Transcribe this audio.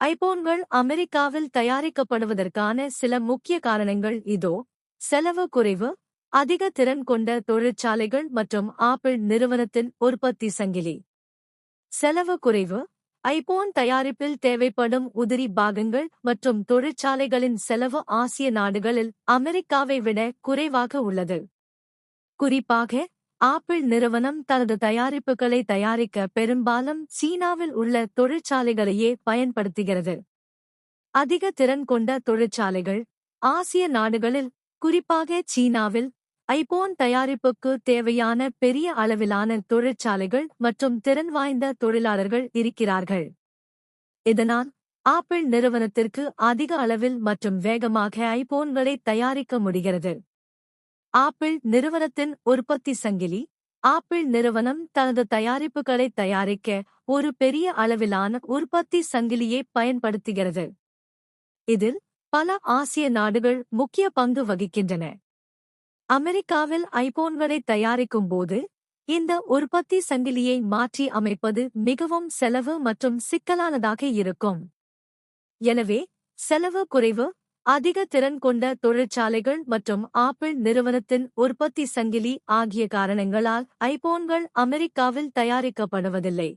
ஐபோன்கள் அமெரிக்காவில் தயாரிக்கப்படுவதற்கான சில முக்கிய காரணங்கள் இதோ. செலவு குறைவு, அதிக திறன் கொண்ட தொழிற்சாலைகள் மற்றும் ஆப்பிள் நிறுவனத்தின் உற்பத்தி சங்கிலி. செலவு குறைவு. ஐபோன் தயாரிப்பில் தேவைப்படும் உதிரி பாகங்கள் மற்றும் தொழிற்சாலைகளின் செலவு ஆசிய நாடுகளில் அமெரிக்காவை விட குறைவாக உள்ளது. குறிப்பாக, ஆப்பிள் நிறுவனம் தனது தயாரிப்புகளை தயாரிக்க பெரும்பாலும் சீனாவில் உள்ள தொழிற்சாலைகளையே பயன்படுத்துகிறது. அதிக திறன் கொண்ட தொழிற்சாலைகள். ஆசிய நாடுகளில், குறிப்பாக சீனாவில், ஐபோன் தயாரிப்புக்கு தேவையான பெரிய அளவிலான தொழிற்சாலைகள் மற்றும் திறன் வாய்ந்த தொழிலாளர்கள் இருக்கிறார்கள். இதனால், ஆப்பிள் நிறுவனத்திற்கு அதிக அளவில் மற்றும் வேகமாக ஐபோன்களை தயாரிக்க முடிகிறது. ஆப்பிள் நிறுவனத்தின் உற்பத்தி சங்கிலி. ஆப்பிள் நிறுவனம் தனது தயாரிப்புகளை தயாரிக்க ஒரு பெரிய அளவிலான உற்பத்தி சங்கிலியை பயன்படுத்துகிறது. இதில் பல ஆசிய நாடுகள் முக்கிய பங்கு வகிக்கின்றன. அமெரிக்காவில் ஐபோன்களை தயாரிக்கும் போது, இந்த உற்பத்தி சங்கிலியை மாற்றி அமைப்பது மிகவும் செலவு மற்றும் சிக்கலானதாக இருக்கும். எனவே, செலவு குறைவு, அதிக திறன் கொண்ட தொழிற்சாலைகள் மற்றும் ஆப்பிள் நிறுவனத்தின் உற்பத்தி சங்கிலி ஆகிய காரணங்களால் ஐபோன்கள் அமெரிக்காவில் தயாரிக்கப்படுவதில்லை.